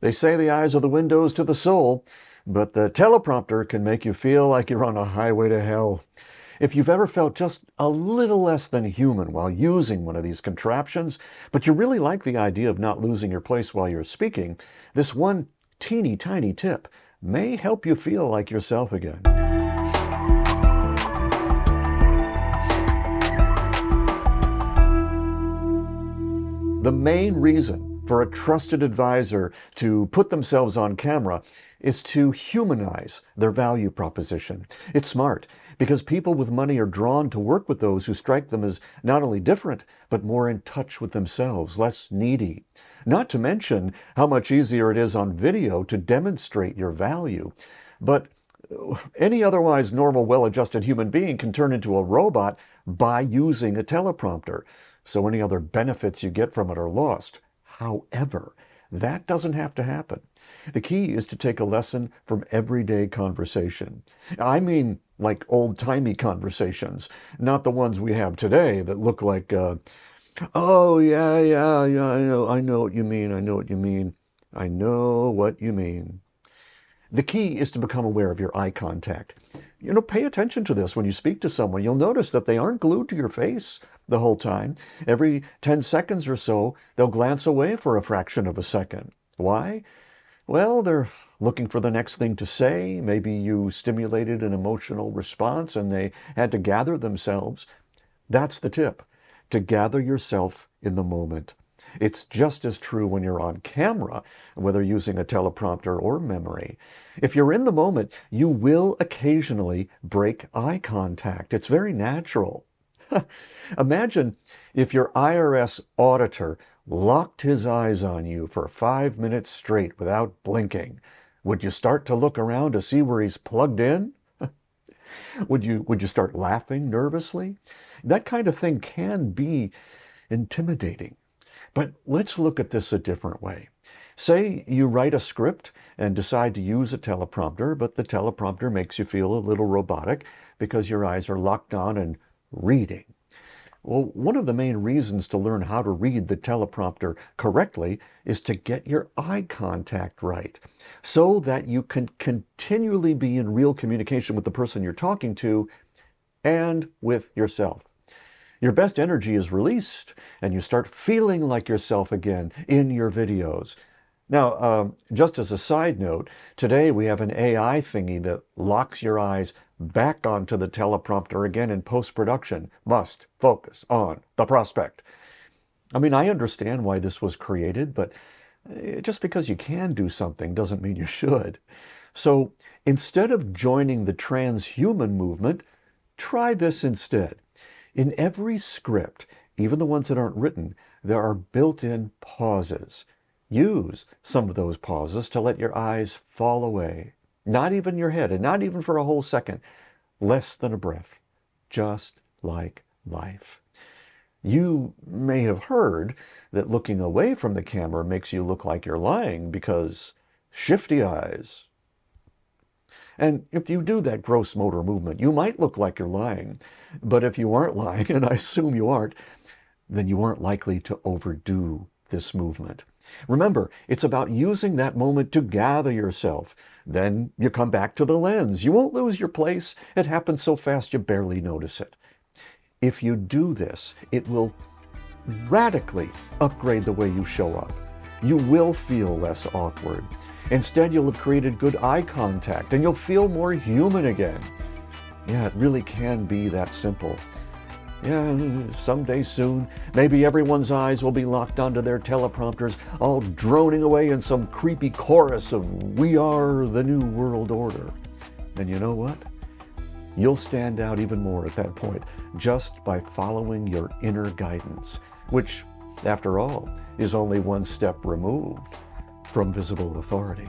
They say the eyes are the windows to the soul, but the teleprompter can make you feel like you're on a highway to hell. If you've ever felt just a little less than human while using one of these contraptions, but you really like the idea of not losing your place while you're speaking, this one teeny tiny tip may help you feel like yourself again. The main reason for a trusted advisor to put themselves on camera is to humanize their value proposition. It's smart because people with money are drawn to work with those who strike them as not only different, but more in touch with themselves, less needy. Not to mention how much easier it is on video to demonstrate your value. But any otherwise normal, well-adjusted human being can turn into a robot by using a teleprompter. So any other benefits you get from it are lost. However, that doesn't have to happen. The key is to take a lesson from everyday conversation. I mean, like old-timey conversations, not the ones we have today that look like, oh, yeah, I know what you mean, I know what you mean, I know what you mean. The key is to become aware of your eye contact. Pay attention to this when you speak to someone. You'll notice that they aren't glued to your face the whole time. Every 10 seconds or so, they'll glance away for a fraction of a second. Why? Well, they're looking for the next thing to say. Maybe you stimulated an emotional response and they had to gather themselves. That's the tip, to gather yourself in the moment. It's just as true when you're on camera, whether using a teleprompter or memory. If you're in the moment, you will occasionally break eye contact. It's very natural. Imagine if your IRS auditor locked his eyes on you for 5 minutes straight without blinking. Would you start to look around to see where he's plugged in? Would you start laughing nervously? That kind of thing can be intimidating. But let's look at this a different way. Say you write a script and decide to use a teleprompter, but the teleprompter makes you feel a little robotic because your eyes are locked on and reading. Well, one of the main reasons to learn how to read the teleprompter correctly is to get your eye contact right, so that you can continually be in real communication with the person you're talking to and with yourself. Your best energy is released, and you start feeling like yourself again in your videos. Now, just as a side note, today we have an AI thingy that locks your eyes back onto the teleprompter again in post-production. Must focus on the prospect. I mean, I understand why this was created, but just because you can do something doesn't mean you should. So instead of joining the transhuman movement, try this instead. In every script, even the ones that aren't written, there are built-in pauses. Use some of those pauses to let your eyes fall away. Not even your head, and not even for a whole second. Less than a breath. Just like life. You may have heard that looking away from the camera makes you look like you're lying because shifty eyes. And if you do that gross motor movement, you might look like you're lying. But if you aren't lying, and I assume you aren't, then you aren't likely to overdo this movement. Remember, it's about using that moment to gather yourself. Then you come back to the lens. You won't lose your place. It happens so fast you barely notice it. If you do this, it will radically upgrade the way you show up. You will feel less awkward. Instead, you'll have created good eye contact and you'll feel more human again. Yeah, it really can be that simple. Yeah, someday soon, maybe everyone's eyes will be locked onto their teleprompters, all droning away in some creepy chorus of "We are the New World Order." And you know what? You'll stand out even more at that point just by following your inner guidance, which, after all, is only one step removed from visible authority.